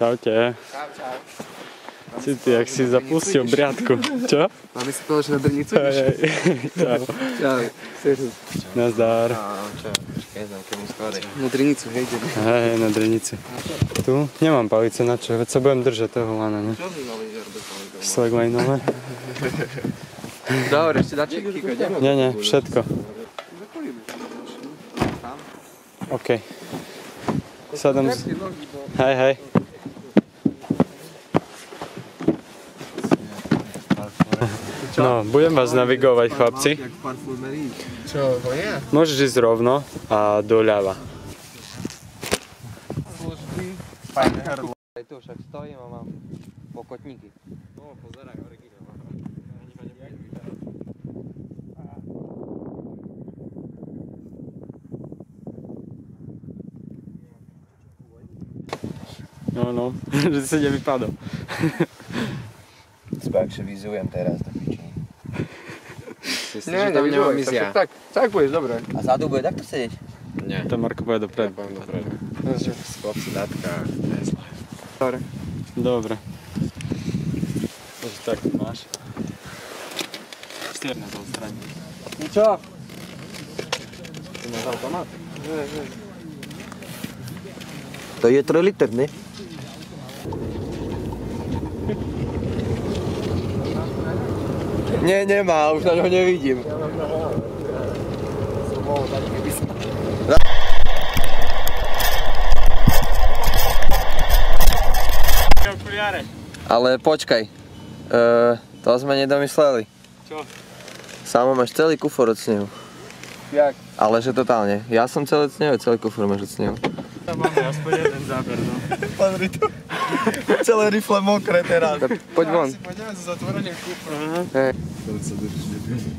Čaute. Čau, čau. Si ty, jak si zapustil briadku. Čo? Máme si povedať, že na Drnicu ideš? Čau. Čau. Servus. Nazdar. Čau. Počkaj, znam, keď mu skôr. Na Drnicu, hej, ideme. Hej, na Drnici. Tu nemám palice na čo, veď sa budem držať toho lana, ne? Čo by mali žerbe palice? Slacklineové. Dobre, ešte dačík? Nie, všetko. OK. Sadám si. Hej. No, budem vás navigovať, chlapci. Čo, to je? Môžeš ísť rovno a doľava. Aj tu však stojím a mám pokotníky. No, pozeraj, originál. No, že si nevypadol. Spákže vyzujem teraz do pičiny. Nie, tam nemám ísť ja. Tak budeš, dobre. A zádu bude takto sedieť? Nie. To Marko bude dopredu. Chlapci datka. Dobre. Takže tak máš. Stierne to odstraní. Čo? Ty máš automat? To je 3 liter, ne? Nie, nemá, už na ňo nevidím. Ale počkaj, to sme nedomysleli. Čo? Samo máš celý kufor od snehu. Jak? Ale že totálne. Ja som celý od snehu, celý kufor máš od snehu. Tam máme aspoň jeden záber, no. Pozri to. Celé rifle mokré teraz. Poď von. Poďme so zatvoreným kufrom. Hej. To sa drží nebude.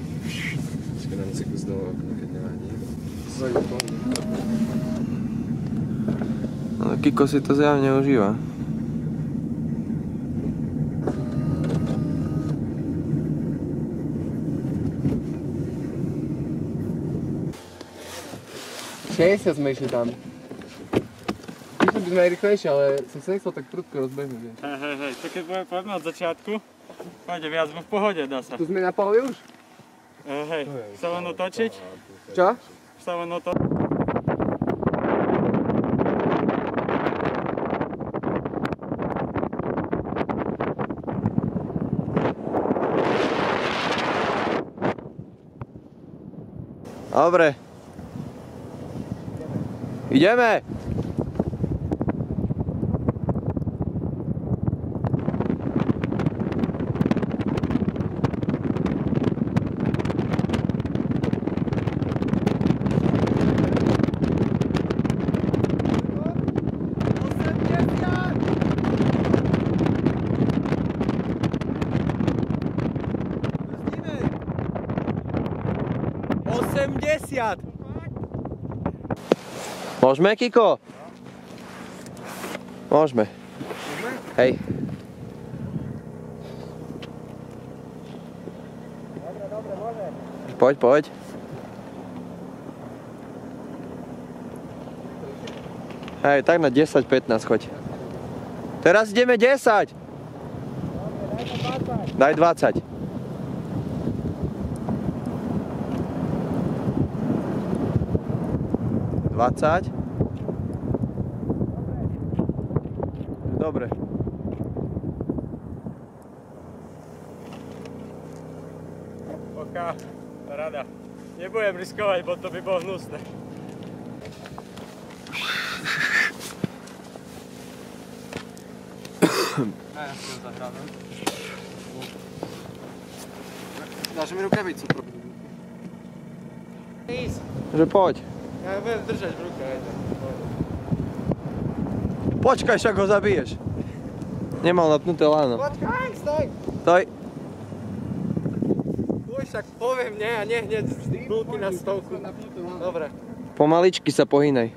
Počkaj, dám si kus do okna, keď nemá nič. Ale Kiko si to zjavne užíva. Šesťa sme išli tam. Išli by sme aj rýchlejšie, ale som sa nechcel tak prudko rozbehnúť. Hej, to keď poďme od začiatku, pôjde viac, v pohode dá sa. Tu sme napali už? Hej, sa len otočiť. Čo? Sa len otočiť. Dobre. Ideme! Môžeme, Kiko? Môžeme. Hej. Dobre, môže. Poď. Hej, tak na 10-15 choď. Teraz ideme 10. Daj 20. Dobre. OK, rada. Nebudem riskovať, bo to by bolo hnusné. Ja si to zahrávam. Dáš mi rukavicu. Že poď. Ja budem držať v ruke, hej. Počkaj, však ho zabiješ. Nemal napnuté láno. Počkaj, stoj! Stoj. Uj, však poviem nie a nie hneď bulky na stovku. Dobre. Pomaličky sa pohynaj.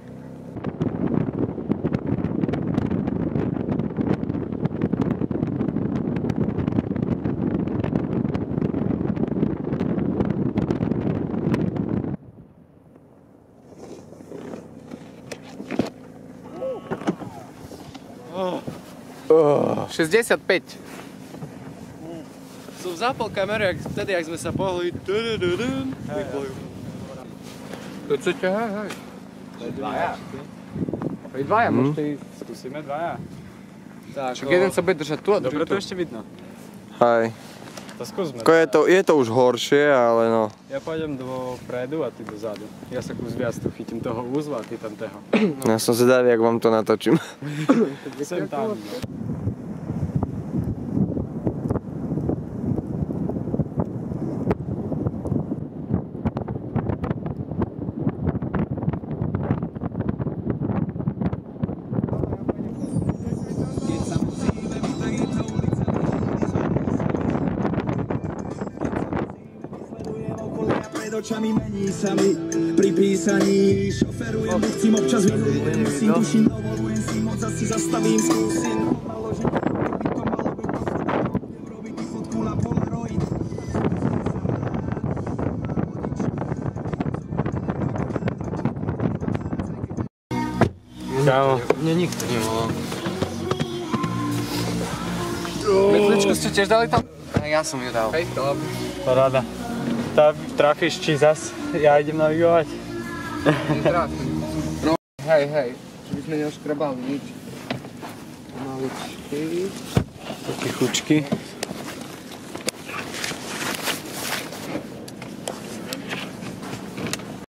65. Som zapal kameru, vtedy, jak sme sa pohli. To chcete, hej. Aj dvaja, môžete ísť. Skúsime dvaja. Tak, Však jeden sa bude držať tu a dobre druhý to tu. ešte vidno. Hej. To skúsme. Je to už horšie, ale no. Ja pôjdem dopredu a ty dozadu. Ja sa kus viac tu chytím toho úzla a ty tam toho. Ja som zvedavý, jak vám to natočím. Sem tam. Očami mení sa mi pri písaní. Šoferujem, chcím občas vyhľujem, musím, duším, dovolujem si moc, asi zastavím, skúsim. Naložím, by to malo by robiť fotku na Polaroid. Kámo. Mne nikto nevolal. Metličku ste tiež dali tam? Ja som ju dal. Hej, dobre. Paráda. Trafíš či zas ja idem navigovať? Netrafím. No, hej. Že by sme neoškrabali nič. Maličky. Tichučky.